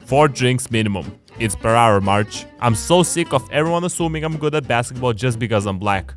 4 drinks minimum. It's per hour, March. I'm so sick of everyone assuming I'm good at basketball just because I'm black.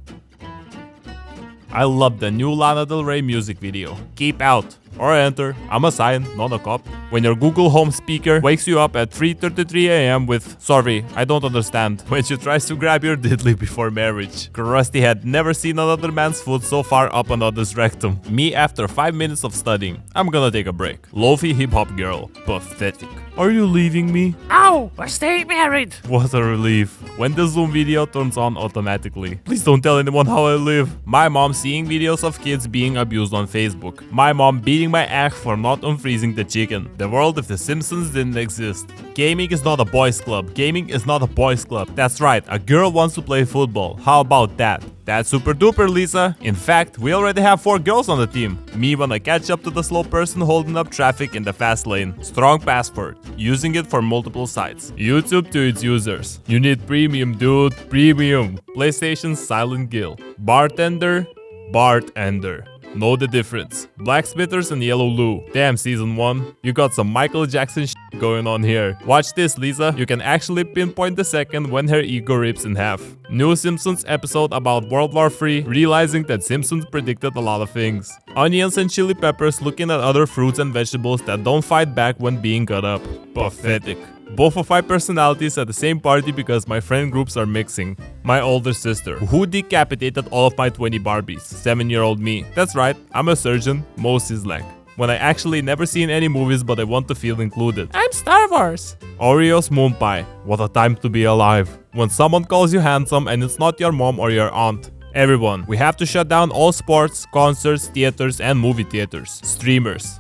I love the new Lana Del Rey music video. Keep out or enter. I'm a sign, not a cop. When your Google Home speaker wakes you up at 3:33 a.m. with "Sorry, I don't understand," when she tries to grab your diddly before marriage. Krusty had never seen another man's foot so far up another's rectum. Me after 5 minutes of studying. I'm gonna take a break. Lofi hip hop girl. Pathetic. Are you leaving me? Ow! We're staying married! What a relief. When the Zoom video turns on automatically. Please don't tell anyone how I live. My mom seeing videos of kids being abused on Facebook. My mom beating my ass for not unfreezing the chicken. The world if the Simpsons didn't exist. Gaming is not a boys club. Gaming is not a boys club. That's right, a girl wants to play football. How about that? That's super duper, Lisa. In fact, we already have 4 girls on the team. Me when I catch up to the slow person holding up traffic in the fast lane. Strong password. Using it for multiple sites. YouTube to its users. You need premium, dude. Premium. PlayStation Silent Kill. Bartender. Bartender. Know the difference. Blacksmithers and Yellow Lou. Damn, season 1. You got some Michael Jackson shit going on here. Watch this, Lisa. You can actually pinpoint the second when her ego rips in half. New Simpsons episode about World War III, realizing that Simpsons predicted a lot of things. Onions and chili peppers looking at other fruits and vegetables that don't fight back when being cut up. Pathetic. Both of my personalities at the same party because my friend groups are mixing. My older sister, who decapitated all of my 20 Barbies. 7-year-old me. That's right, I'm a surgeon, Moses Lack. When I actually never seen any movies but I want to feel included. I'm Star Wars! Oreos Moon Pie. What a time to be alive. When someone calls you handsome and it's not your mom or your aunt. Everyone, we have to shut down all sports, concerts, theaters, and movie theaters. Streamers.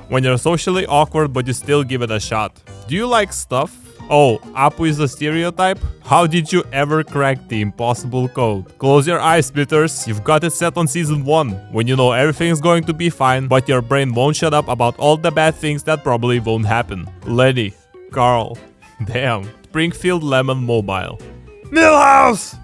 When you're socially awkward but you still give it a shot. Do you like stuff? Oh, Apu is a stereotype? How did you ever crack the impossible code? Close your eyes, Spitters. You've got it set on season 1. When you know everything's going to be fine, but your brain won't shut up about all the bad things that probably won't happen. Lenny. Carl. Damn. Springfield Lemon Mobile. Millhouse!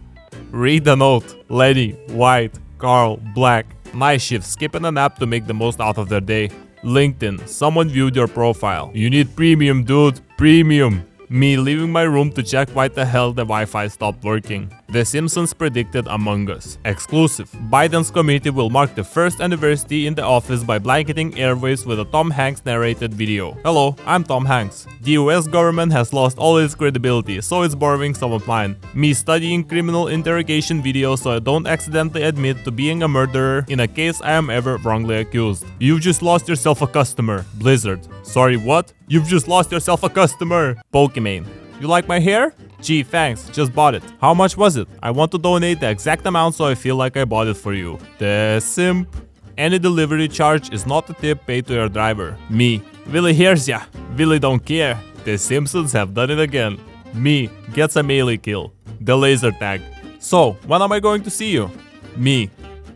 Read the note. Lenny, white, Carl, black. Night shift, skipping a nap to make the most out of their day. LinkedIn, someone viewed your profile. You need premium, dude. Premium. Me leaving my room to check why the hell the Wi-Fi stopped working. The Simpsons predicted Among Us. Exclusive. Biden's committee will mark the first anniversary in the office by blanketing airwaves with a Tom Hanks narrated video. Hello, I'm Tom Hanks. The US government has lost all its credibility, so it's borrowing some of mine. Me studying criminal interrogation videos so I don't accidentally admit to being a murderer in a case I am ever wrongly accused. You've just lost yourself a customer. Blizzard. Sorry, what? You've just lost yourself a customer. Pokimane. You like my hair? Gee, thanks, just bought it. How much was it? I want to donate the exact amount so I feel like I bought it for you. The simp. Any delivery charge is not a tip paid to your driver. Me. Willie hears ya. Willie don't care. The Simpsons have done it again. Me. Gets a melee kill. The laser tag. So, when am I going to see you? Me.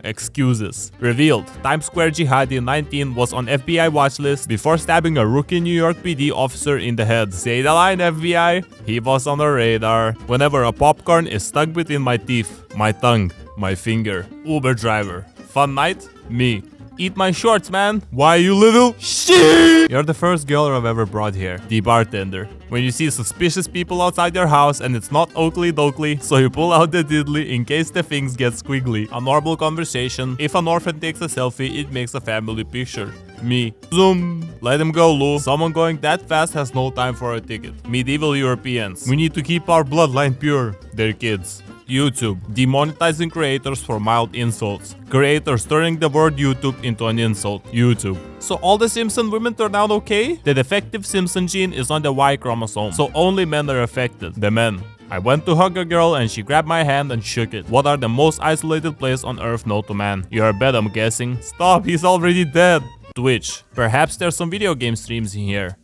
Excuses. Revealed. Times Square Jihadi 19 was on FBI watch list before stabbing a rookie New York PD officer in the head. Say the line, FBI. He was on the radar. Whenever a popcorn is stuck between my teeth, my tongue, my finger. Uber driver. Fun night? Me. Eat my shorts, man. Why, you little shit? You're the first girl I've ever brought here. The bartender. When you see suspicious people outside your house and it's not Oakley Dokley, so you pull out the diddly in case the things get squiggly. A normal conversation. If an orphan takes a selfie, it makes a family picture. Me. Zoom. Let him go, Lou. Someone going that fast has no time for a ticket. Medieval Europeans. We need to keep our bloodline pure. They're kids. YouTube. Demonetizing creators for mild insults. Creators turning the word YouTube into an insult. YouTube. So all the Simpson women turned out okay? The defective Simpson gene is on the Y chromosome, so only men are affected. The men. I went to hug a girl and she grabbed my hand and shook it. What are the most isolated place on earth known to man? You're bad, I'm guessing. Stop, he's already dead. Twitch. Perhaps there's some video game streams in here.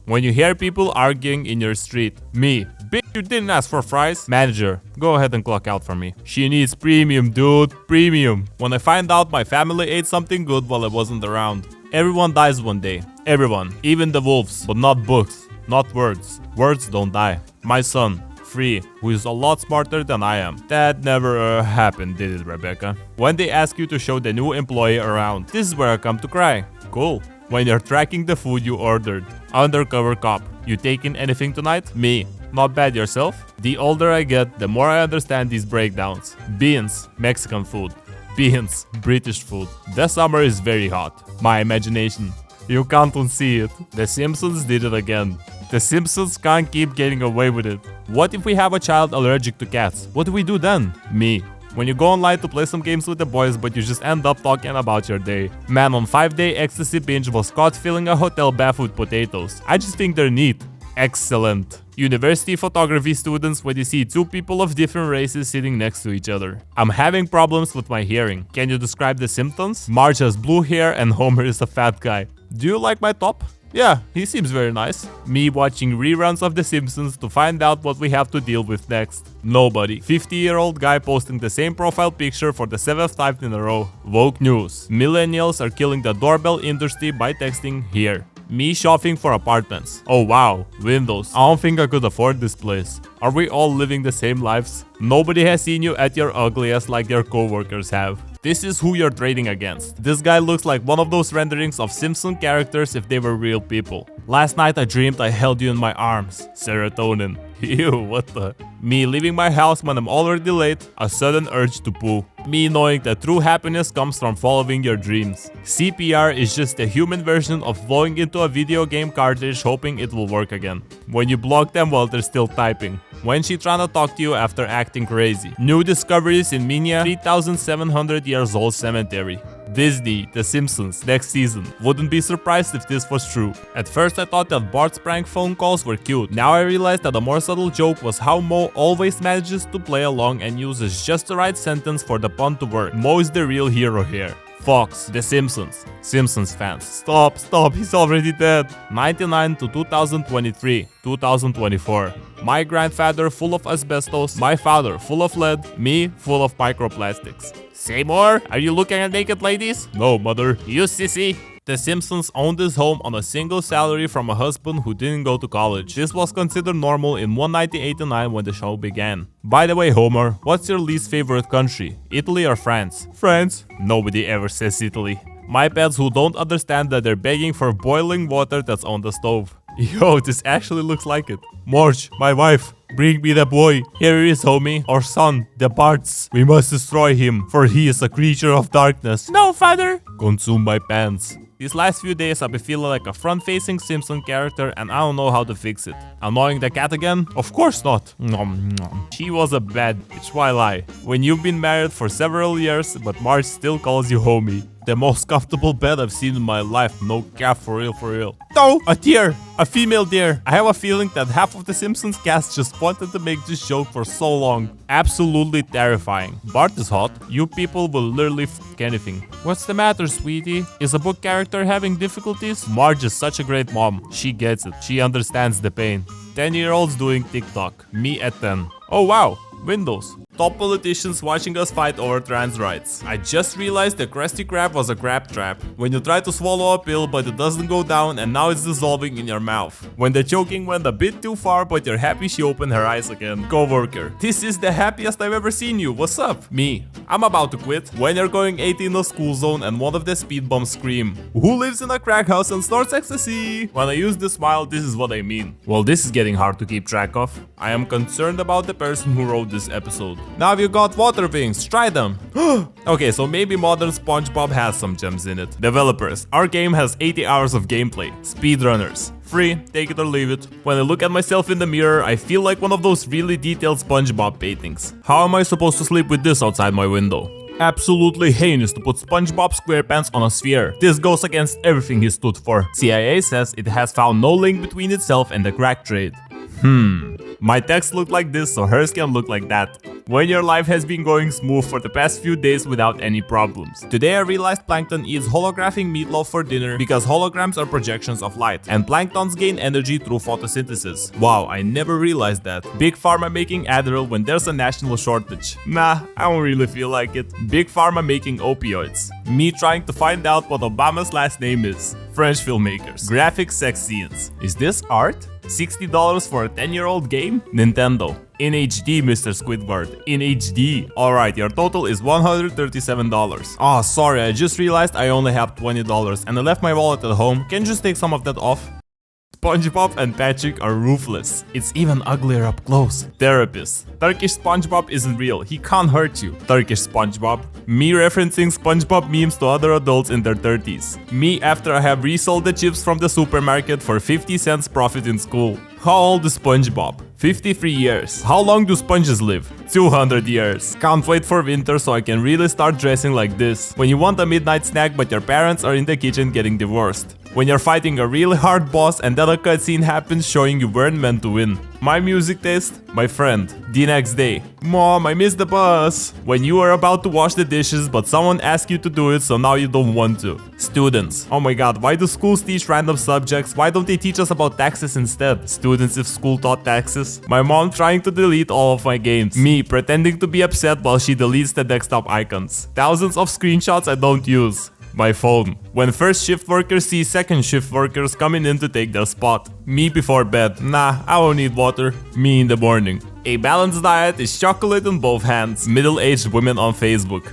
When you hear people arguing in your street. Me. Bitch, you didn't ask for fries. Manager. Go ahead and clock out for me. She needs premium, dude. Premium. When I find out my family ate something good while I wasn't around. Everyone dies one day. Everyone. Even the wolves. But not books. Not words. Words don't die. My son. Free, who is a lot smarter than I am. That never happened, did it, Rebecca? When they ask you to show the new employee around, this is where I come to cry. Cool. When you're tracking the food you ordered. Undercover cop. You taking anything tonight? Me. Not bad yourself? The older I get, the more I understand these breakdowns. Beans. Mexican food. Beans. British food. The summer is very hot. My imagination. You can't unsee it. The Simpsons did it again. The Simpsons can't keep getting away with it. What if we have a child allergic to cats? What do we do then? Me. When you go online to play some games with the boys but you just end up talking about your day. Man on 5-day ecstasy binge was caught filling a hotel bath with potatoes. I just think they're neat. Excellent. University photography students when you see two people of different races sitting next to each other. I'm having problems with my hearing. Can you describe the symptoms? Marge has blue hair and Homer is a fat guy. Do you like my top? Yeah, he seems very nice. Me watching reruns of The Simpsons to find out what we have to deal with next. Nobody. 50-year-old guy posting the same profile picture for the 7th time in a row. Woke news. Millennials are killing the doorbell industry by texting here. Me shopping for apartments. Oh wow, windows. I don't think I could afford this place. Are we all living the same lives? Nobody has seen you at your ugliest like your coworkers have. This is who you're trading against. This guy looks like one of those renderings of Simpson characters if they were real people. Last night I dreamed I held you in my arms. Serotonin. Ew, what the? Me leaving my house when I'm already late, a sudden urge to poo. Me knowing that true happiness comes from following your dreams. CPR is just a human version of blowing into a video game cartridge hoping it will work again. When you block them while they're still typing. When she trying to talk to you after acting crazy. New discoveries in Minya 3,700 years old cemetery. Disney, The Simpsons, next season. Wouldn't be surprised if this was true. At first I thought that Bart's prank phone calls were cute. Now I realized that a more subtle joke was how Moe always manages to play along and uses just the right sentence for the pun to work. Moe is the real hero here. Fox, The Simpsons. Simpsons fans. Stop, he's already dead. 99 to 2023, 2024. My grandfather full of asbestos, my father full of lead, me full of microplastics. Say more? Are you looking at naked ladies? No, mother. You sissy. The Simpsons owned this home on a single salary from a husband who didn't go to college. This was considered normal in 1989 when the show began. By the way, Homer, what's your least favorite country? Italy or France? France. Nobody ever says Italy. My pets who don't understand that they're begging for boiling water that's on the stove. Yo, this actually looks like it. Marge, my wife, bring me the boy. Here he is, homie. Our son, the Barts. We must destroy him, for he is a creature of darkness. No, father. Consume my pants. These last few days I've been feeling like a front-facing Simpson character and I don't know how to fix it. Annoying the cat again? Of course not. Nom, nom. She was a bad bitch, why lie? When you've been married for several years but Marge still calls you homie. The most comfortable bed I've seen in my life, no cap, for real, for real. No, a deer, a female deer. I have a feeling that half of the Simpsons cast just wanted to make this joke for so long. Absolutely terrifying. Bart is hot. You people will literally f anything. What's the matter, sweetie? Is a book character having difficulties? Marge is such a great mom. She gets it. She understands the pain. 10-year-olds doing TikTok. Me at 10. Oh wow. Windows. Top politicians watching us fight over trans rights. I just realized the Krusty Krab was a crab trap. When you try to swallow a pill but it doesn't go down and now it's dissolving in your mouth. When the choking went a bit too far but you're happy she opened her eyes again. Coworker. This is the happiest I've ever seen you. What's up? Me. I'm about to quit. When you're going 80 in a school zone and one of the speed bumps scream. Who lives in a crack house and snorts ecstasy? When I use this smile, this is what I mean. Well, this is getting hard to keep track of. I am concerned about the person who wrote this episode. Now you got water wings, try them. Okay, so maybe modern SpongeBob has some gems in it. Developers, our game has 80 hours of gameplay. Speedrunners, free, take it or leave it. When I look at myself in the mirror, I feel like one of those really detailed SpongeBob paintings. How am I supposed to sleep with this outside my window? Absolutely heinous to put SpongeBob SquarePants on a sphere. This goes against everything he stood for. CIA says it has found no link between itself and the crack trade. My text looked like this, so hers can look like that. When your life has been going smooth for the past few days without any problems. Today I realized Plankton eats holographic meatloaf for dinner because holograms are projections of light, and planktons gain energy through photosynthesis. Wow, I never realized that. Big Pharma making Adderall when there's a national shortage. Nah, I don't really feel like it. Big Pharma making opioids. Me trying to find out what Obama's last name is. French filmmakers. Graphic sex scenes. Is this art? $60 for a 10-year-old game? Nintendo. In HD, Mr. Squidward. In HD. Alright, your total is $137. Oh, sorry, I just realized I only have $20 and I left my wallet at home. Can you just take some of that off? SpongeBob and Patrick are ruthless. It's even uglier up close. Therapist. Turkish SpongeBob isn't real. He can't hurt you. Turkish SpongeBob. Me referencing SpongeBob memes to other adults in their 30s. Me after I have resold the chips from the supermarket for 50 cents profit in school. How old is SpongeBob? 53 years. How long do sponges live? 200 years. Can't wait for winter so I can really start dressing like this. When you want a midnight snack but your parents are in the kitchen getting divorced. When you're fighting a really hard boss and then a cutscene happens showing you weren't meant to win. My music taste? My friend. The next day. Mom, I missed the bus. When you are about to wash the dishes but someone asks you to do it so now you don't want to. Students. Oh my god, why do schools teach random subjects? Why don't they teach us about taxes instead? Students if school taught taxes. My mom trying to delete all of my games. Me pretending to be upset while she deletes the desktop icons. Thousands of screenshots I don't use. My phone. When first shift workers see second shift workers coming in to take their spot. Me before bed. Nah, I won't need water. Me in the morning. A balanced diet is chocolate in both hands. Middle-aged women on Facebook.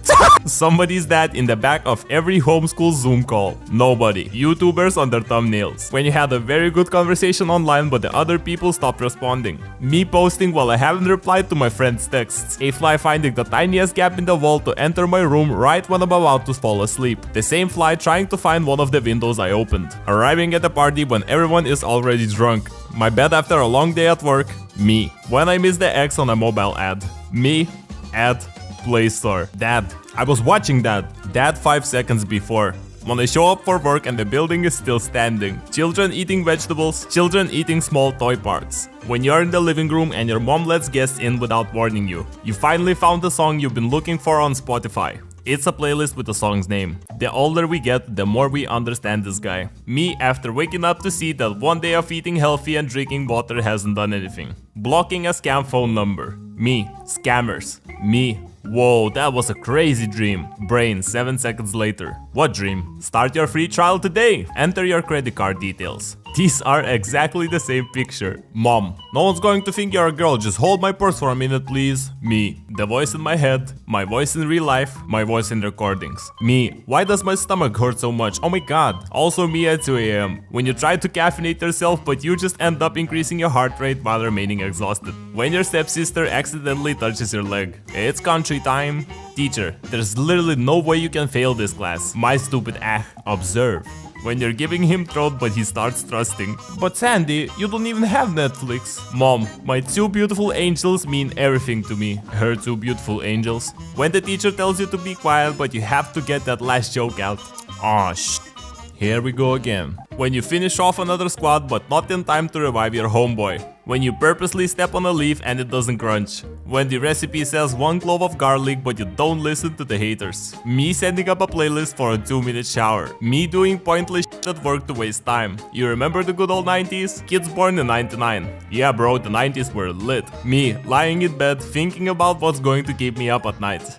Somebody's dad in the back of every homeschool Zoom call. Nobody. YouTubers on their thumbnails. When you had a very good conversation online but the other people stopped responding. Me posting while I haven't replied to my friend's texts. A fly finding the tiniest gap in the wall to enter my room right when I'm about to fall asleep. The same fly trying to find one of the windows I opened. Arriving at the party when everyone is already drunk. My bed after a long day at work. Me. When I miss the X on a mobile ad. Me. Ad. Play Store. Dad. I was watching that. Dad 5 seconds before. When I show up for work and the building is still standing. Children eating vegetables. Children eating small toy parts. When you're in the living room and your mom lets guests in without warning you. You finally found the song you've been looking for on Spotify. It's a playlist with the song's name. The older we get, the more we understand this guy. Me after waking up to see that one day of eating healthy and drinking water hasn't done anything. Blocking a scam phone number. Me. Scammers. Me. Whoa, that was a crazy dream. Brain 7 seconds later. What dream? Start your free trial today. Enter your credit card details. These are exactly the same picture. Mom, no one's going to think you're a girl, just hold my purse for a minute please. Me, the voice in my head, my voice in real life, my voice in recordings. Me, why does my stomach hurt so much? Oh my god. Also me at 2 AM. When you try to caffeinate yourself but you just end up increasing your heart rate while remaining exhausted. When your stepsister accidentally touches your leg. It's country time. Teacher, there's literally no way you can fail this class. My stupid observe. When you're giving him throat but he starts thrusting. But Sandy, you don't even have Netflix. Mom, my 2 beautiful angels mean everything to me. Her 2 beautiful angels. When the teacher tells you to be quiet but you have to get that last joke out. Aw, Here we go again. When you finish off another squad but not in time to revive your homeboy. When you purposely step on a leaf and it doesn't crunch. When the recipe says 1 clove of garlic but you don't listen to the haters. Me setting up a playlist for a 2-minute shower. Me doing pointless shit at work to waste time. You remember the good old 90s? Kids born in 99. Yeah bro, the 90s were lit. Me lying in bed thinking about what's going to keep me up at night.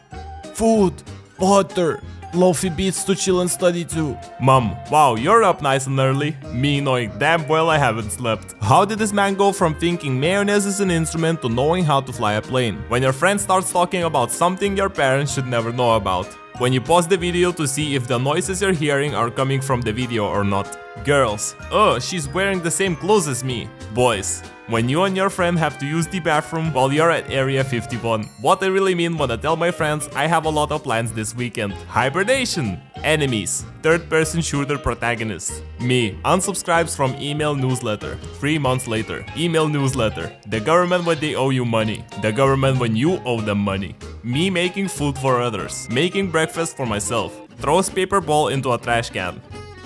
Food, water, lofi beats to chill and study too. Mom, wow, you're up nice and early. Me knowing damn well I haven't slept. How did this man go from thinking mayonnaise is an instrument to knowing how to fly a plane? When your friend starts talking about something your parents should never know about. When you pause the video to see if the noises you're hearing are coming from the video or not. Girls, oh, she's wearing the same clothes as me. Boys, when you and your friend have to use the bathroom while you're at Area 51. What I really mean when I tell my friends I have a lot of plans this weekend. Hibernation. Enemies. Third-person shooter protagonist. Me. Unsubscribes from email newsletter. 3 months later. Email newsletter. The government when they owe you money. The government when you owe them money. Me making food for others. Making breakfast for myself. Throws paper ball into a trash can.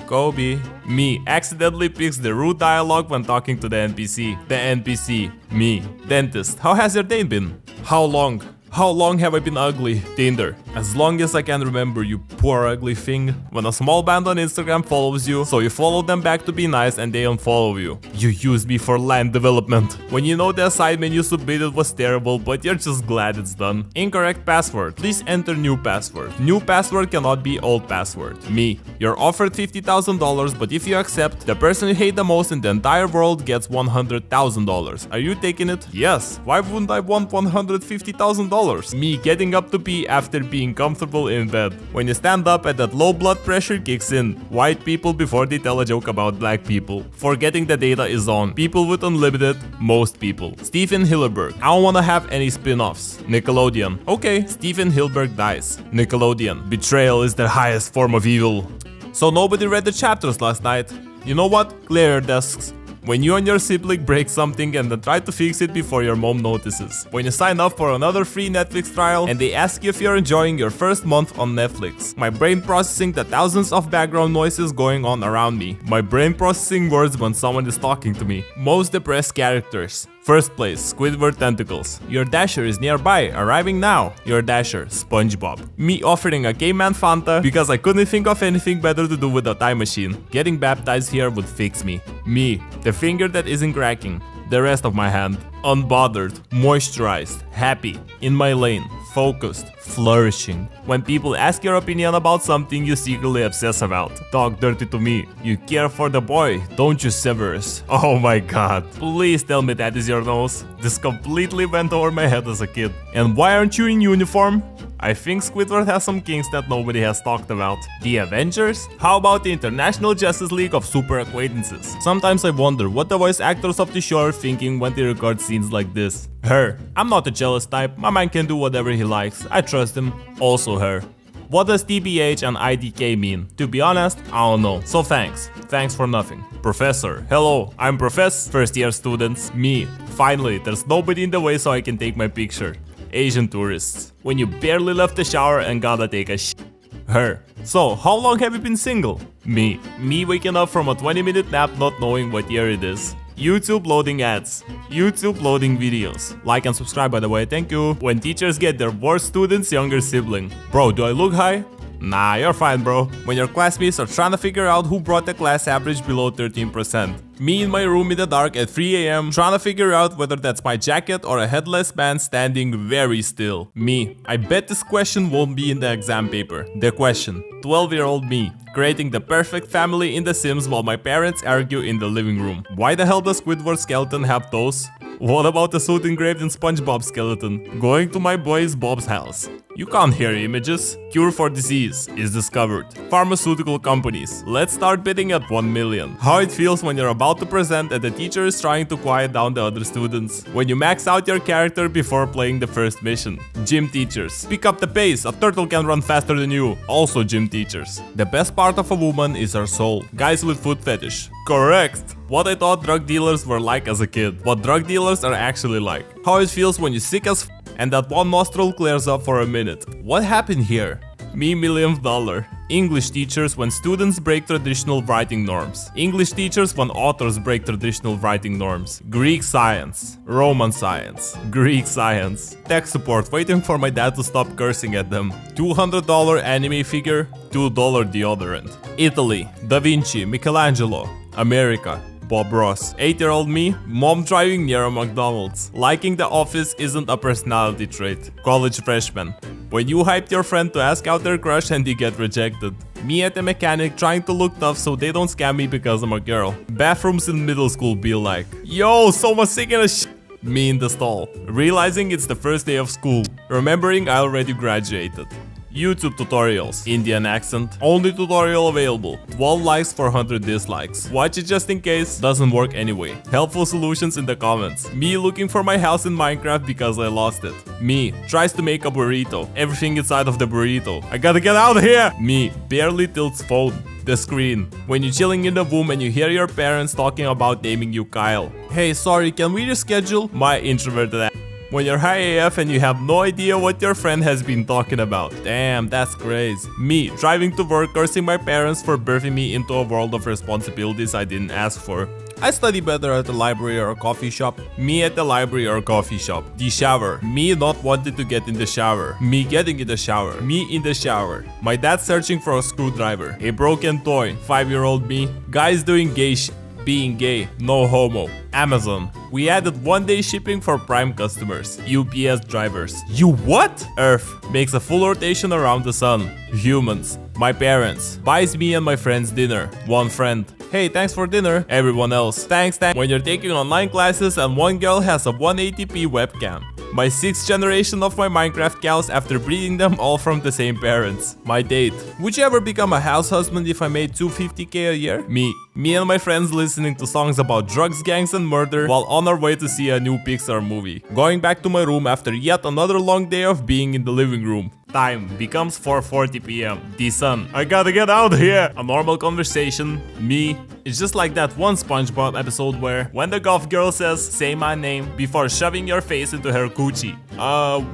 Kobe. Me accidentally picks the rude dialogue when talking to the NPC. The NPC. Me. Dentist. How has your day been? How long? How long have I been ugly? Tinder. As long as I can remember, you poor ugly thing. When a small band on Instagram follows you, so you follow them back to be nice and they unfollow you. You use me for land development. When you know the assignment you submitted was terrible, but you're just glad it's done. Incorrect password. Please enter new password. New password cannot be old password. Me. You're offered $50,000, but if you accept, the person you hate the most in the entire world gets $100,000. Are you taking it? Yes. Why wouldn't I want $150,000? Me getting up to pee after being comfortable in bed. When you stand up and that low blood pressure kicks in. White people before they tell a joke about black people. Forgetting the data is on. People with unlimited. Most people. Steven Hillenburg. I don't wanna have any spin-offs. Nickelodeon. Okay. Steven Hillenburg dies. Nickelodeon. Betrayal is the highest form of evil. So nobody read the chapters last night. You know what? Clear your desks. When you and your sibling break something and then try to fix it before your mom notices. When you sign up for another free Netflix trial and they ask you if you're enjoying your first month on Netflix. My brain processing the thousands of background noises going on around me. My brain processing words when someone is talking to me. Most depressed characters. First place, Squidward tentacles. Your Dasher is nearby, arriving now. Your Dasher, SpongeBob. Me offering a caveman Fanta because I couldn't think of anything better to do with a time machine. Getting baptized here would fix me. Me, the finger that isn't cracking. The rest of my hand. Unbothered, moisturized, happy, in my lane, focused, flourishing. When people ask your opinion about something you secretly obsess about. Talk dirty to me. You care for the boy, don't you, Severus? Oh my god. Please tell me that is your nose. This completely went over my head as a kid. And why aren't you in uniform? I think Squidward has some kinks that nobody has talked about. The Avengers? How about the International Justice League of Super Acquaintances? Sometimes I wonder what the voice actors of the show are thinking when they record scenes like this. Her. I'm not a jealous type, my man can do whatever he likes, I trust him. Also her. What does TBH and IDK mean? To be honest, I don't know. So thanks. Thanks for nothing. Professor. Hello, I'm Professor. First year students. Me. Finally, there's nobody in the way so I can take my picture. Asian tourists. When you barely left the shower and gotta take a shit. Her. So, how long have you been single? Me. Me waking up from a 20-minute nap not knowing what year it is. YouTube loading ads. YouTube loading videos. Like and subscribe by the way, thank you. When teachers get their worst student's younger sibling. Bro, do I look high? Nah, you're fine, bro. When your classmates are trying to figure out who brought the class average below 13%. Me in my room in the dark at 3 AM trying to figure out whether that's my jacket or a headless man standing very still. Me. I bet this question won't be in the exam paper. The question. 12-year-old me. Creating the perfect family in The Sims while my parents argue in the living room. Why the hell does Squidward's skeleton have toes? What about the suit engraved in SpongeBob's skeleton? Going to my boy's Bob's house. You can't hear images. Cure for disease is discovered. Pharmaceutical companies. Let's start bidding at 1 million. How it feels when you're about to present and the teacher is trying to quiet down the other students. When you max out your character before playing the first mission. Gym teachers. Pick up the pace. A turtle can run faster than you. Also gym teachers. The best part of a woman is her soul. Guys with foot fetish. Correct. What I thought drug dealers were like as a kid. What drug dealers are actually like. How it feels when you're sick as and that one nostril clears up for a minute. What happened here? Me $1,000,000. English teachers when students break traditional writing norms. English teachers when authors break traditional writing norms. Greek science. Roman science. Greek science. Tech support waiting for my dad to stop cursing at them. $200 anime figure. $2 deodorant. Italy. Da Vinci. Michelangelo. America. Bob Ross. 8-year-old me, mom driving near a McDonald's. Liking the office isn't a personality trait. College freshman. When you hyped your friend to ask out their crush and they get rejected. Me at the mechanic trying to look tough so they don't scam me because I'm a girl. Bathrooms in middle school be like, yo, someone's taking a shit. Me in the stall. Realizing it's the first day of school. Remembering I already graduated. YouTube tutorials. Indian accent. Only tutorial available. 12 likes for 100 dislikes. Watch it just in case. Doesn't work anyway. Helpful solutions in the comments. Me looking for my house in Minecraft because I lost it. Me tries to make a burrito. Everything inside of the burrito. I gotta get out of here. Me barely tilts phone. The screen. When you're chilling in the room and you hear your parents talking about naming you Kyle. Hey, sorry, can we reschedule? My introverted ass. When you're high AF and you have no idea what your friend has been talking about. Damn, that's crazy. Me, driving to work cursing my parents for birthing me into a world of responsibilities I didn't ask for. I study better at the library or a coffee shop. Me at the library or coffee shop. The shower. Me not wanting to get in the shower. Me getting in the shower. Me in the shower. My dad searching for a screwdriver. A broken toy. 5-year-old me. Guys doing gay shit. Being gay, no homo. Amazon. We added 1-day shipping for Prime customers. UPS drivers. You what? Earth. Makes a full rotation around the sun. Humans. My parents. Buys me and my friends dinner. One friend. Hey, thanks for dinner. Everyone else. Thanks. When you're taking online classes and one girl has a 180p webcam. My 6th generation of my Minecraft cows after breeding them all from the same parents. My date. Would you ever become a house husband if I made $250k a year? Me. Me and my friends listening to songs about drugs, gangs and murder while on our way to see a new Pixar movie. Going back to my room after yet another long day of being in the living room. Time becomes 4:40 p.m. The sun. I gotta get out of here. A normal conversation. Me. It's just like that one SpongeBob episode where when the golf girl says, say my name, before shoving your face into her coochie.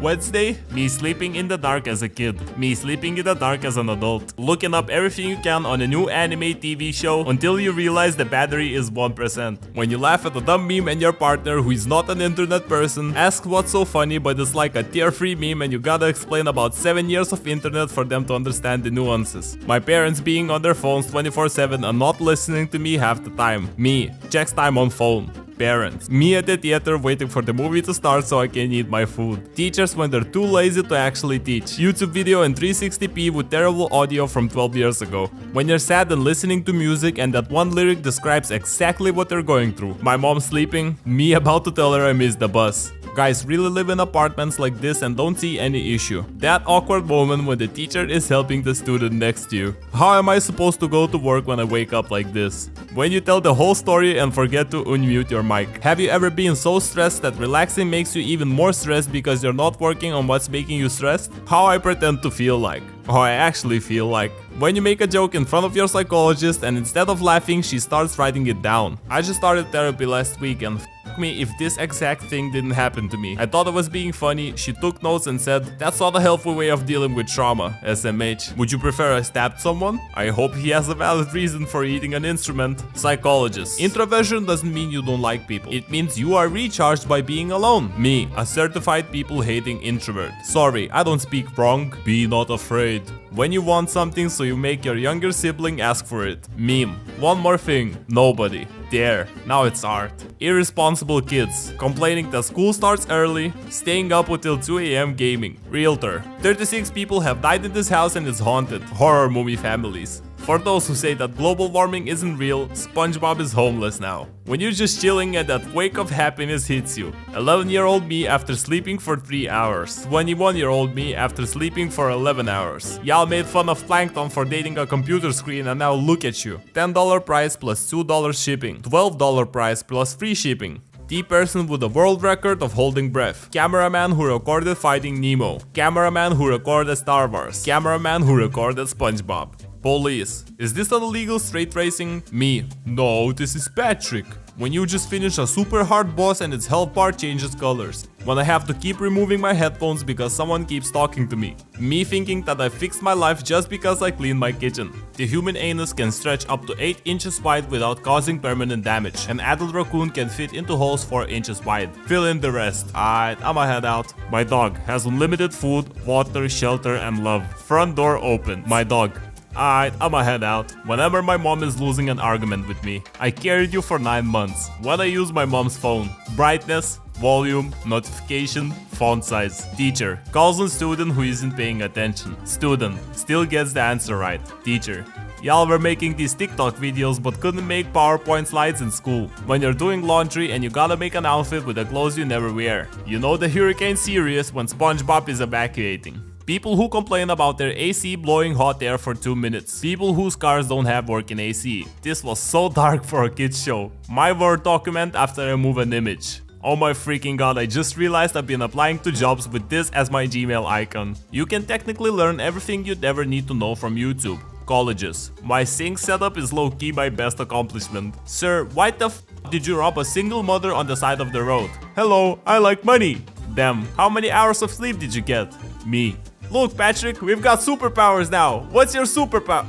Wednesday? Me sleeping in the dark as a kid. Me sleeping in the dark as an adult. Looking up everything you can on a new anime TV show until you realize the battery is 1%. When you laugh at a dumb meme and your partner, who is not an internet person, asks what's so funny but it's like a tier-free meme and you gotta explain about 7 years of internet for them to understand the nuances. My parents being on their phones 24/7 and not listening to me half the time. Me. Checks time on phone. Parents. Me at the theater waiting for the movie to start so I can eat my food. Teachers when they're too lazy to actually teach. YouTube video in 360p with terrible audio from 12 years ago. When you're sad and listening to music and that one lyric describes exactly what they're going through. My mom sleeping. Me about to tell her I missed the bus. Guys really live in apartments like this and don't see any issue. That awkward moment when the teacher is helping the student next to you. How am I supposed to go to work when I wake up like this? When you tell the whole story and forget to unmute your mic. Have you ever been so stressed that relaxing makes you even more stressed because you're not working on what's making you stressed? How I pretend to feel like. How I actually feel like. When you make a joke in front of your psychologist and instead of laughing she starts writing it down. I just started therapy last week and me if this exact thing didn't happen to me. I thought I was being funny, she took notes and said, that's not a helpful way of dealing with trauma, SMH. Would you prefer I stabbed someone? I hope he has a valid reason for eating an instrument. Psychologist. Introversion doesn't mean you don't like people. It means you are recharged by being alone. Me, a certified people hating introvert. Sorry, I don't speak wrong. Be not afraid. When you want something so you make your younger sibling ask for it. Meme. One more thing. Nobody. There. Now it's art. Irresponsible kids. Complaining that school starts early. Staying up until 2 a.m. gaming. Realtor. 36 people have died in this house and it's haunted. Horror movie families. For those who say that global warming isn't real, SpongeBob is homeless now. When you're just chilling and that wake of happiness hits you. 11-year-old me after sleeping for 3 hours. 21-year-old me after sleeping for 11 hours. Y'all made fun of Plankton for dating a computer screen and now look at you. $10 price plus $2 shipping. $12 price plus free shipping. The person with the world record of holding breath. Cameraman who recorded Finding Nemo. Cameraman who recorded Star Wars. Cameraman who recorded SpongeBob. Police. Is this an illegal straight racing? Me. No, this is Patrick. When you just finish a super hard boss and its health bar changes colors. When I have to keep removing my headphones because someone keeps talking to me. Me thinking that I fixed my life just because I cleaned my kitchen. The human anus can stretch up to 8 inches wide without causing permanent damage. An adult raccoon can fit into holes 4 inches wide. Fill in the rest. Alright, I'ma head out. My dog has unlimited food, water, shelter, and love. Front door open. My dog. Alright, I'ma head out. Whenever my mom is losing an argument with me. I carried you for 9 months. When I use my mom's phone. Brightness, volume, notification, font size. Teacher calls on student who isn't paying attention. Student still gets the answer right. Teacher. Y'all were making these TikTok videos but couldn't make PowerPoint slides in school. When you're doing laundry and you gotta make an outfit with the clothes you never wear. You know the hurricane serious when SpongeBob is evacuating. People who complain about their AC blowing hot air for 2 minutes. People whose cars don't have working AC. This was so dark for a kids show. My Word document after I move an image. Oh my freaking god, I just realized I've been applying to jobs with this as my Gmail icon. You can technically learn everything you'd ever need to know from YouTube. Colleges. My sink setup is low-key my best accomplishment. Sir, why the f did you rob a single mother on the side of the road? Hello, I like money. Them. How many hours of sleep did you get? Me. Look, Patrick, we've got superpowers now. What's your superpower?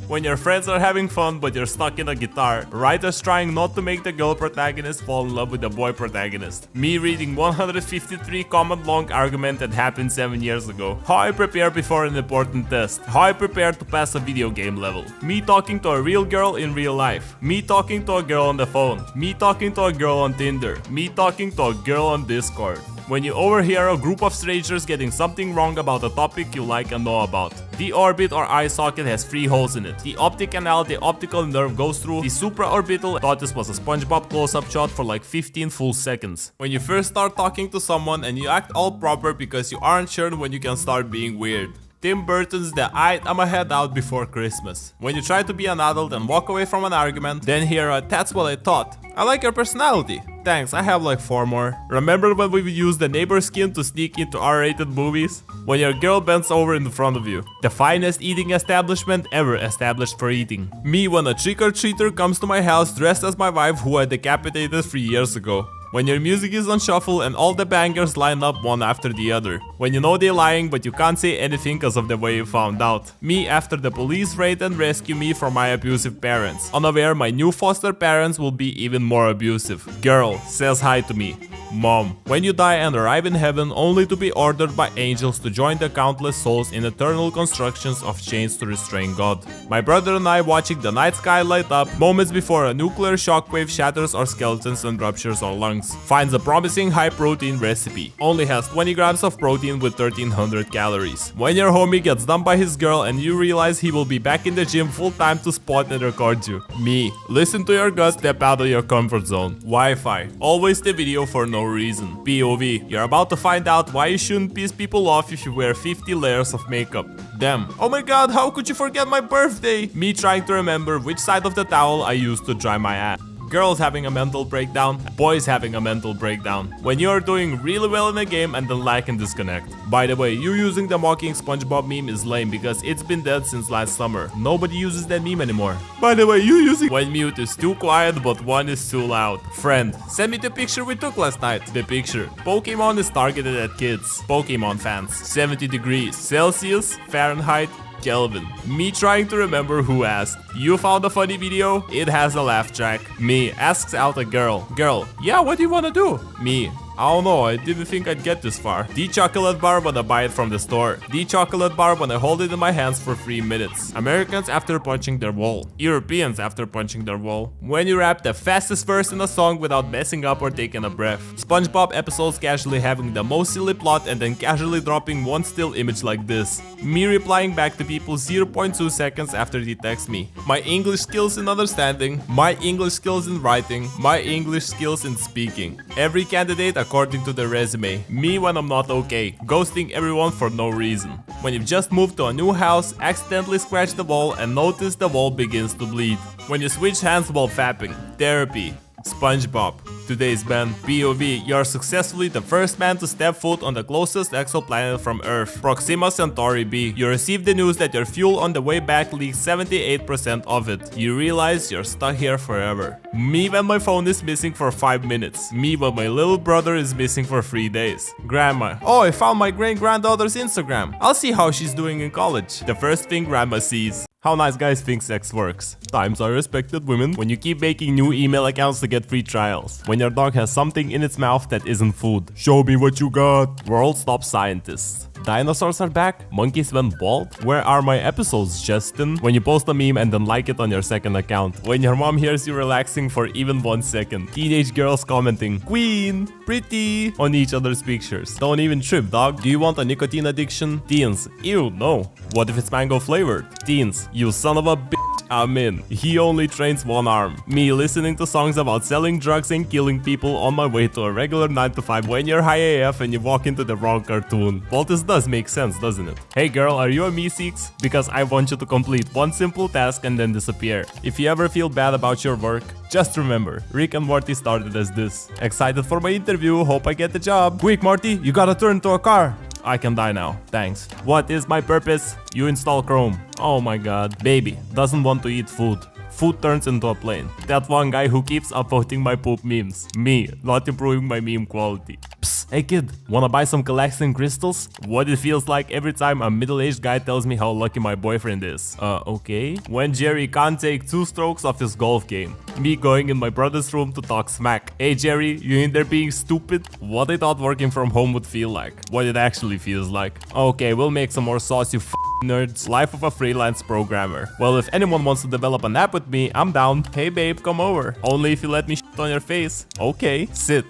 When your friends are having fun but you're stuck in a guitar. Writers trying not to make the girl protagonist fall in love with the boy protagonist. Me reading 153 comment long argument that happened 7 years ago. How I prepare before an important test. How I prepare to pass a video game level. Me talking to a real girl in real life. Me talking to a girl on the phone. Me talking to a girl on Tinder. Me talking to a girl on Discord. When you overhear a group of strangers getting something wrong about a topic you like and know about. The orbit or eye socket has 3 holes in it. The optic canal the optical nerve goes through. The supraorbital. Thought this was a SpongeBob close-up shot for like 15 full seconds. When you first start talking to someone and you act all proper because you aren't sure when you can start being weird. Tim Burton's The I'ma head out before Christmas. When you try to be an adult and walk away from an argument, then hear a "that's what I thought. I like your personality. Thanks, I have like 4 more. Remember when we would use the neighbor skin to sneak into R-rated movies? When your girl bends over in front of you. The finest eating establishment ever established for eating. Me when a trick-or-treater comes to my house dressed as my wife who I decapitated 3 years ago. When your music is on shuffle and all the bangers line up one after the other. When you know they're lying but you can't say anything cause of the way you found out. Me after the police raid and rescue me from my abusive parents. Unaware my new foster parents will be even more abusive. Girl says hi to me. Mom. When you die and arrive in heaven only to be ordered by angels to join the countless souls in eternal constructions of chains to restrain God. My brother and I watching the night sky light up moments before a nuclear shockwave shatters our skeletons and ruptures our lungs. Finds a promising high protein recipe. Only has 20 grams of protein with 1300 calories. When your homie gets dumped by his girl and you realize he will be back in the gym full time to spot and record you. Me. Listen to your gut, step out of your comfort zone. Wi-Fi. Always the video for no reason. POV. You're about to find out why you shouldn't piss people off if you wear 50 layers of makeup. Them. Oh my god, how could you forget my birthday? Me trying to remember which side of the towel I used to dry my ass. Girls having a mental breakdown, boys having a mental breakdown. When you're doing really well in a game and then lag and disconnect. By the way, you using the mocking SpongeBob meme is lame because it's been dead since last summer. Nobody uses that meme anymore. By the way, you using when mute is too quiet but one is too loud. Friend, send me the picture we took last night. The picture. Pokemon is targeted at kids. Pokemon fans. 70 degrees Celsius, Fahrenheit, Kelvin. Me trying to remember who asked. You found a funny video? It has a laugh track. Me asks out a girl. Girl, yeah, what do you wanna do? Me. I don't know, I didn't think I'd get this far. The chocolate bar when I buy it from the store. The chocolate bar when I hold it in my hands for 3 minutes. Americans after punching their wall. Europeans after punching their wall. When you rap the fastest verse in a song without messing up or taking a breath. SpongeBob episodes casually having the most silly plot and then casually dropping one still image like this. Me replying back to people 0.2 seconds after they text me. My English skills in understanding. My English skills in writing. My English skills in speaking. Every candidate according to their resume. Me when I'm not okay. Ghosting everyone for no reason. When you've just moved to a new house, accidentally scratch the wall and notice the wall begins to bleed. When you switch hands while fapping. Therapy. SpongeBob. Today's band, POV, you're successfully the first man to step foot on the closest exoplanet from Earth, Proxima Centauri b. You receive the news that your fuel on the way back leaks 78% of it. You realize you're stuck here forever. Me when my phone is missing for 5 minutes. Me when my little brother is missing for 3 days. Grandma. Oh, I found my great-granddaughter's Instagram. I'll see how she's doing in college. The first thing grandma sees. How nice guys think sex works. Times are respected women when you keep making new email accounts to get free trials. When your dog has something in its mouth that isn't food. Show me what you got. World's top scientists. Dinosaurs are back? Monkeys went bald? Where are my episodes, Justin? When you post a meme and then like it on your second account. When your mom hears you relaxing for even 1 second. Teenage girls commenting, Queen, pretty, on each other's pictures. Don't even trip, dog. Do you want a nicotine addiction? Teens, ew, no. What if it's mango flavored? Teens, you son of a bitch. I'm in. He only trains one arm. Me listening to songs about selling drugs and killing people on my way to a regular 9 to 5 when you're high AF and you walk into the wrong cartoon. Well, this does make sense, doesn't it? Hey girl, are you a Me6? Because I want you to complete one simple task and then disappear. If you ever feel bad about your work, just remember, Rick and Morty started as this. Excited for my interview, hope I get the job. Quick Morty, you gotta turn to a car. I can die now, thanks. What is my purpose? You install Chrome. Oh my god. Baby, doesn't want to eat food. Food turns into a plane. That one guy who keeps upvoting my poop memes. Me, not improving my meme quality. Psst, hey kid, wanna buy some collecting crystals? What it feels like every time a middle-aged guy tells me how lucky my boyfriend is. Okay. When Jerry can't take 2 strokes of his golf game. Me going in my brother's room to talk smack. Hey Jerry, you in there being stupid? What I thought working from home would feel like. What it actually feels like. Okay, we'll make some more sauce, you nerds. Life of a freelance programmer. Well, if anyone wants to develop an app with me, I'm down. Hey babe, come over. Only if you let me shit on your face. Okay, sit.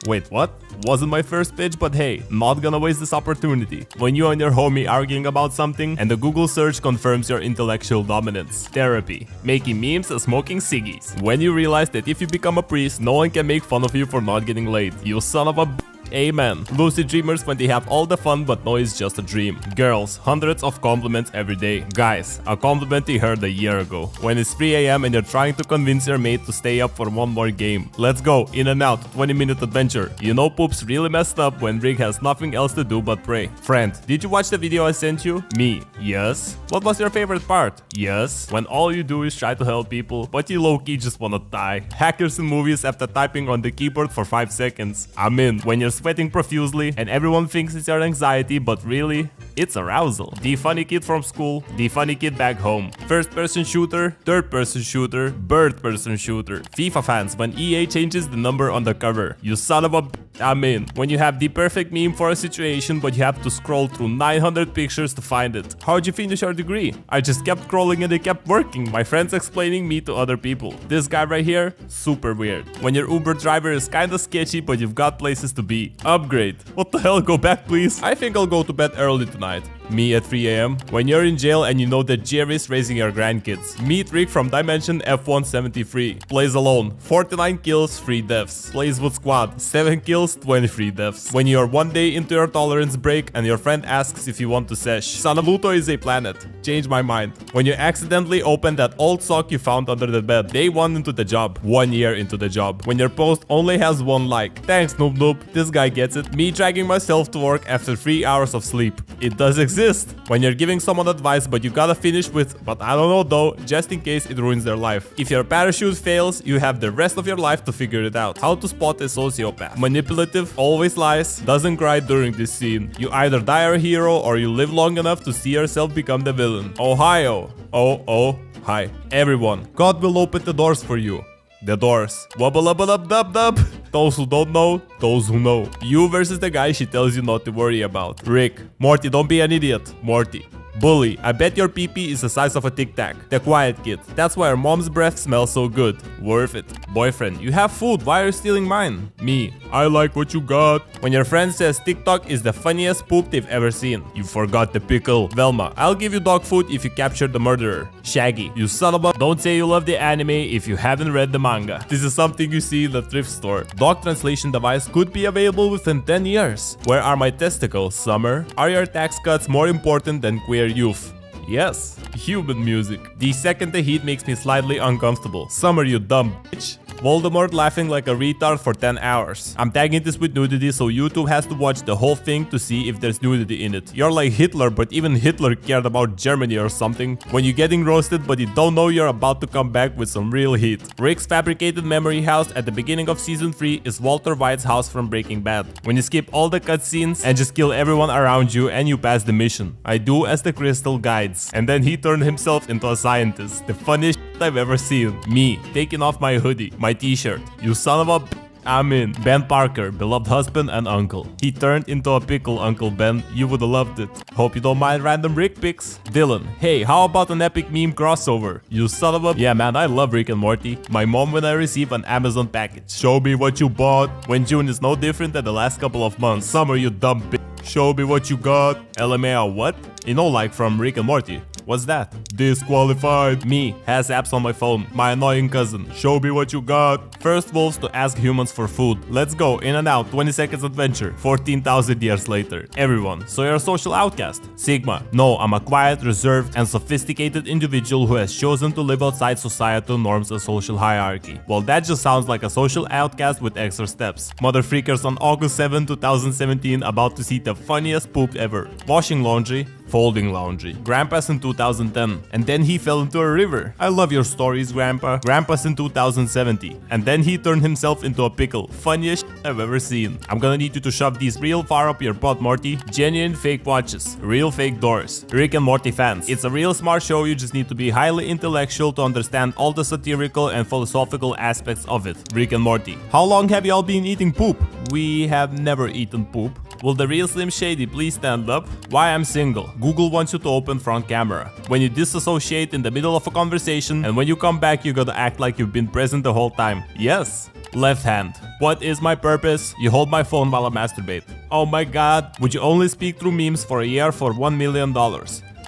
Wait, what? Wasn't my first pitch, but hey, not gonna waste this opportunity. When you and your homie arguing about something and the Google search confirms your intellectual dominance. Therapy. Making memes and smoking ciggies. When you realize that if you become a priest, no one can make fun of you for not getting laid. You son of a b. Amen. Lucid dreamers when they have all the fun but know it's just a dream. Girls, hundreds of compliments every day. Guys, a compliment you heard a year ago. When it's 3 AM and you're trying to convince your mate to stay up for one more game. Let's go, in and out, 20-minute adventure. You know poop's really messed up when Rick has nothing else to do but pray. Friend, did you watch the video I sent you? Me, yes. What was your favorite part? Yes. When all you do is try to help people, but you low-key just wanna die. Hackers in movies after typing on the keyboard for 5 seconds. I'm in. When you're sweating profusely and everyone thinks it's your anxiety, but really, it's arousal. The funny kid from school, the funny kid back home. First person shooter, third person shooter, bird person shooter. FIFA fans when EA changes the number on the cover. You son of a b. I'm in. When you have the perfect meme for a situation but you have to scroll through 900 pictures to find it. How'd you finish your degree? I just kept scrolling and it kept working. My friends explaining me to other people. This guy right here, super weird. When your Uber driver is kinda sketchy but you've got places to be. Upgrade. What the hell, go back please? I think I'll go to bed early tonight. Me at 3 AM. When you're in jail and you know that Jerry's raising your grandkids. Meet Rick from Dimension F173. Plays alone. 49 kills, 3 deaths. Plays with squad. 7 kills, 23 deaths. When you're 1 day into your tolerance break and your friend asks if you want to sesh. Sanabuto is a planet. Change my mind. When you accidentally open that old sock you found under the bed. Day 1 into the job. 1 year into the job. When your post only has 1 like. Thanks noob noob. This guy gets it. Me dragging myself to work after 3 hours of sleep. It does exist. When you're giving someone advice but you gotta finish with, but I don't know though, just in case it ruins their life. If your parachute fails, you have the rest of your life to figure it out. How to spot a sociopath. Manipulative, always lies, doesn't cry during this scene. You either die a hero or you live long enough to see yourself become the villain. Ohio. Oh, hi. Everyone, God will open the doors for you. The doors. Wubba lubba dub dub dub. Those who don't know, those who know. You versus the guy she tells you not to worry about. Rick. Morty, don't be an idiot. Morty. Bully, I bet your pee-pee is the size of a Tic Tac. The quiet kid. That's why her mom's breath smells so good. Worth it. Boyfriend, you have food, why are you stealing mine? Me, I like what you got. When your friend says TikTok is the funniest poop they've ever seen. You forgot the pickle. Velma, I'll give you dog food if you capture the murderer. Shaggy, you son of a... Don't say you love the anime if you haven't read the manga. This is something you see in the thrift store. Dog translation device could be available within 10 years. Where are my testicles, Summer? Are your tax cuts more important than queer youth? Yes, human music. The second the heat makes me slightly uncomfortable. Summer, you dumb bitch. Voldemort laughing like a retard for 10 hours. I'm tagging this with nudity so YouTube has to watch the whole thing to see if there's nudity in it. You're like Hitler, but even Hitler cared about Germany or something. When you're getting roasted but you don't know you're about to come back with some real heat. Rick's fabricated memory house at the beginning of season 3 is Walter White's house from Breaking Bad. When you skip all the cutscenes and just kill everyone around you and you pass the mission. I do as the crystal guides. And then he turned himself into a scientist. The funniest shit I've ever seen. Me, taking off my hoodie. My t-shirt. You son of a b. I'm in. Ben Parker, beloved husband and uncle. He turned into a pickle, Uncle Ben. You would've loved it. Hope you don't mind random Rick pics. Dylan, hey, how about an epic meme crossover? You son of a... Yeah man, I love Rick and Morty. My mom when I receive an Amazon package. Show me what you bought. When June is no different than the last couple of months. Summer, you dumb bitch. Show me what you got. LMAO, what? You know, like from Rick and Morty. What's that? Disqualified. Me, has apps on my phone. My annoying cousin. Show me what you got. First wolves to ask humans for food. Let's go, in and out, 20 seconds adventure. 14,000 years later. Everyone, so you're a social outcast. Sigma, no, I'm a quiet, reserved, and sophisticated individual who has chosen to live outside societal norms and social hierarchy. Well, that just sounds like a social outcast with extra steps. Motherfreakers on August 7, 2017 about to see the funniest poop ever. Washing laundry. Folding laundry. Grandpa's in 2010, and then he fell into a river. I love your stories, Grandpa. Grandpa's in 2070, and then he turned himself into a pickle. Funniest I've ever seen. I'm gonna need you to shove these real far up your butt, Morty. Genuine fake watches, real fake doors. Rick and Morty fans. It's a real smart show, you just need to be highly intellectual to understand all the satirical and philosophical aspects of it. Rick and Morty. How long have y'all been eating poop? We have never eaten poop. Will the real Slim Shady please stand up? Why I'm single. Google wants you to open front camera. When you disassociate in the middle of a conversation, and when you come back you gotta act like you've been present the whole time. Yes. Left hand. What is my purpose? You hold my phone while I masturbate. Oh my god. Would you only speak through memes for a year for $1 million?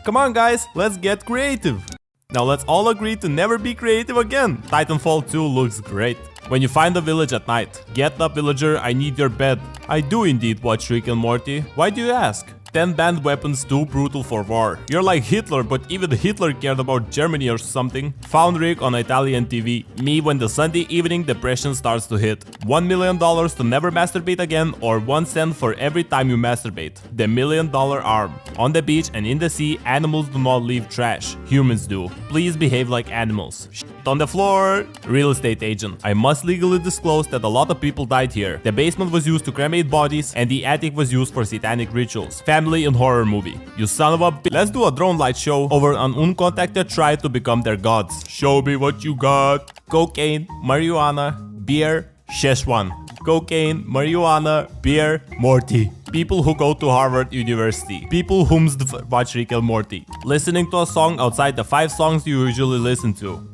Come on guys, let's get creative. Now let's all agree to never be creative again. Titanfall 2 looks great. When you find a village at night, get up villager, I need your bed. I do indeed watch Rick and Morty. Why do you ask? 10 banned weapons too brutal for war. You're like Hitler, but even Hitler cared about Germany or something. Found Rick on Italian TV. Me when the Sunday evening depression starts to hit. $1 million to never masturbate again, or 1 cent for every time you masturbate. The $1 million arm. On the beach and in the sea, animals do not leave trash. Humans do. Please behave like animals. Shit on the floor. Real estate agent. I must legally disclose that a lot of people died here. The basement was used to cremate bodies, and the attic was used for satanic rituals. Family in horror movie. You son of a bitch. Let's do a drone light show over an uncontacted try to become their gods. Show me what you got. Cocaine, marijuana, beer, Szechuan. Cocaine, marijuana, beer, Morty. People who go to Harvard University. People whom watch Rick and Morty. Listening to a song outside the 5 songs you usually listen to.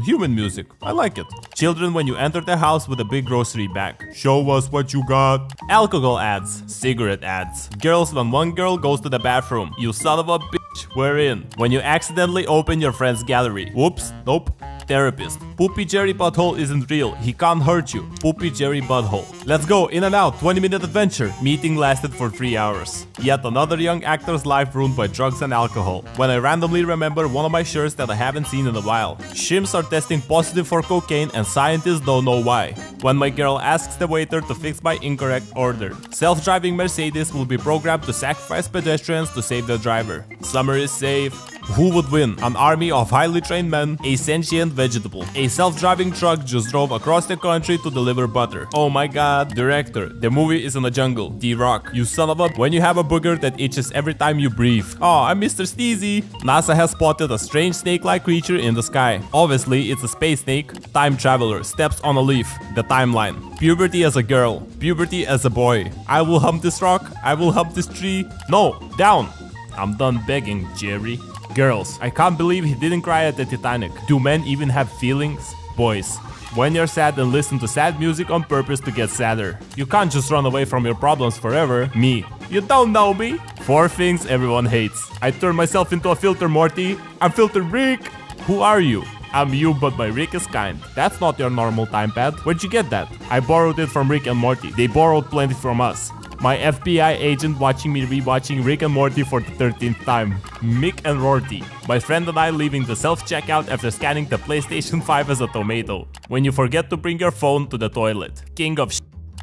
Human music. I like it. Children when you enter the house with a big grocery bag. Show us what you got. Alcohol ads. Cigarette ads. Girls when one girl goes to the bathroom. You son of a bitch, we're in. When you accidentally open your friend's gallery. Whoops, nope. Therapist. Poopy Jerry Butthole isn't real. He can't hurt you. Poopy Jerry Butthole. Let's go. In and out. 20-minute adventure. Meeting lasted for 3 hours. Yet another young actor's life ruined by drugs and alcohol. When I randomly remember one of my shirts that I haven't seen in a while. Shrimps are testing positive for cocaine and scientists don't know why. When my girl asks the waiter to fix my incorrect order. Self-driving Mercedes will be programmed to sacrifice pedestrians to save the driver. Summer is safe. Who would win? An army of highly trained men, a sentient vegetable. A self-driving truck just drove across the country to deliver butter. Oh my god. Director, the movie is in the jungle. D-Rock. You son of a... When you have a booger that itches every time you breathe. Oh, I'm Mr. Steezy. NASA has spotted a strange snake-like creature in the sky. Obviously, it's a space snake. Time traveler. Steps on a leaf. The timeline. Puberty as a girl. Puberty as a boy. I will hump this rock. I will hump this tree. No, down. I'm done begging, Jerry. Girls, I can't believe he didn't cry at the Titanic. Do men even have feelings? Boys, when you're sad, then listen to sad music on purpose to get sadder. You can't just run away from your problems forever. Me. You don't know me. 4 things everyone hates. I turned myself into a filter, Morty. I'm Filter Rick. Who are you? I'm you, but my Rick is kind. That's not your normal time pad. Where'd you get that? I borrowed it from Rick and Morty. They borrowed plenty from us. My FBI agent watching me rewatching Rick and Morty for the 13th time. Mick and Rorty. My friend and I leaving the self-checkout after scanning the PlayStation 5 as a tomato. When you forget to bring your phone to the toilet. King of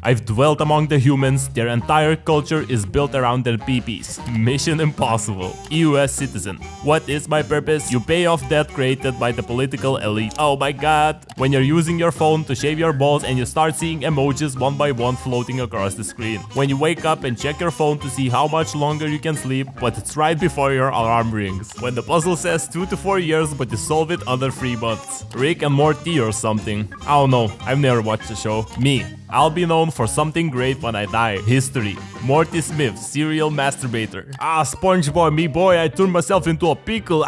I've dwelt among the humans, their entire culture is built around their peepees. Mission impossible. US citizen. What is my purpose? You pay off debt created by the political elite. Oh my god. When you're using your phone to shave your balls and you start seeing emojis one by one floating across the screen. When you wake up and check your phone to see how much longer you can sleep, but it's right before your alarm rings. When the puzzle says 2 to 4 years but you solve it under 3 months. Rick and Morty or something. I don't know. I've never watched the show. Me. I'll be known for something great when I die. History. Morty Smith, serial masturbator. SpongeBob, me boy, I turned myself into a pickle.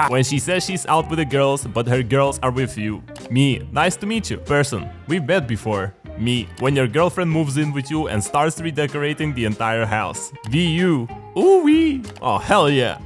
When she says she's out with the girls, but her girls are with you. Me, nice to meet you. Person, we've met before. Me, when your girlfriend moves in with you and starts redecorating the entire house. VU. Ooh wee. Oh hell yeah.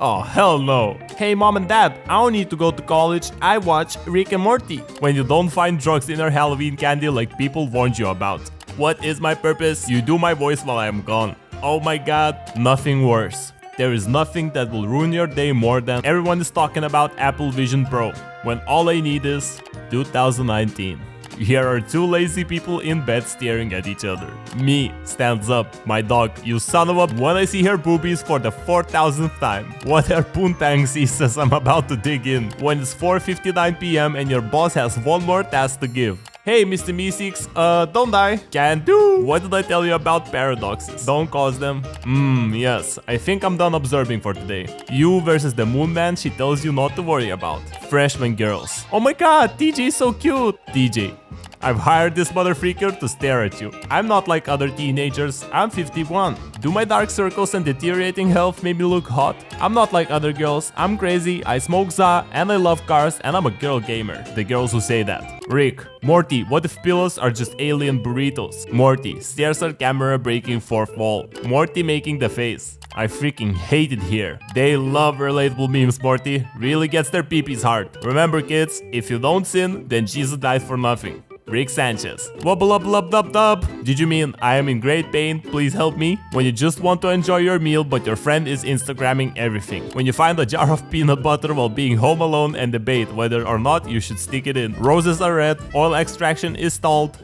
Oh hell no. Hey mom and dad, I don't need to go to college, I watch Rick and Morty. When you don't find drugs in your Halloween candy like people warned you about. What is my purpose? You do my voice while I'm gone. Oh my god, nothing worse. There is nothing that will ruin your day more than everyone is talking about Apple Vision Pro, when all I need is 2019. Here are two lazy people in bed staring at each other. Me stands up. My dog, you son of a... When I see her boobies for the 4,000th time. What her poontang sees says I'm about to dig in. When it's 4:59 p.m. and your boss has one more task to give. Hey, Mr. Meeseeks, don't die. Can do. What did I tell you about paradoxes? Don't cause them. Yes. I think I'm done observing for today. You versus the moon man she tells you not to worry about. Freshman girls. Oh my god, TJ is so cute. TJ. I've hired this motherfreaker to stare at you. I'm not like other teenagers. I'm 51. Do my dark circles and deteriorating health make me look hot? I'm not like other girls. I'm crazy, I smoke za, and I love cars, and I'm a girl gamer. The girls who say that. Rick. Morty, what if pillows are just alien burritos? Morty stares at camera breaking fourth wall. Morty making the face. I freaking hate it here. They love relatable memes, Morty. Really gets their peepees hard. Remember kids, if you don't sin, then Jesus died for nothing. Rick Sanchez. Wubble up lub dub dub. Did you mean I am in great pain? Please help me? When you just want to enjoy your meal but your friend is Instagramming everything. When you find a jar of peanut butter while being home alone and debate whether or not you should stick it in. Roses are red, oil extraction is stalled.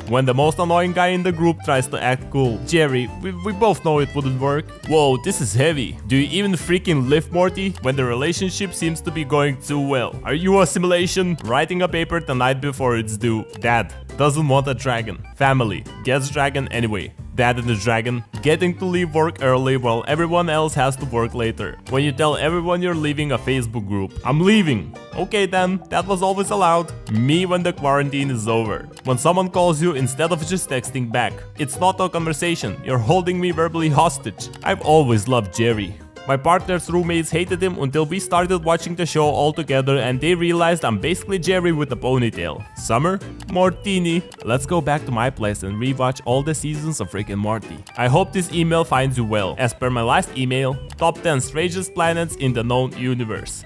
When the most annoying guy in the group tries to act cool. Jerry, we both know it wouldn't work. Whoa, this is heavy. Do you even freaking live, Morty? When the relationship seems to be going too well. Are you a simulation? Writing a paper the night before it's due. Dad doesn't want a dragon. Family gets dragon anyway. Dad and the dragon getting to leave work early while everyone else has to work later. When you tell everyone you're leaving a Facebook group. I'm leaving. Okay then, that was always allowed. Me when the quarantine is over. When someone calls you instead of just texting back. It's not a conversation, you're holding me verbally hostage. I've always loved Jerry. My partner's roommates hated him until we started watching the show all together and they realized I'm basically Jerry with a ponytail. Summer? Mortini. Let's go back to my place and rewatch all the seasons of Rick and Morty. I hope this email finds you well. As per my last email, top 10 strangest planets in the known universe.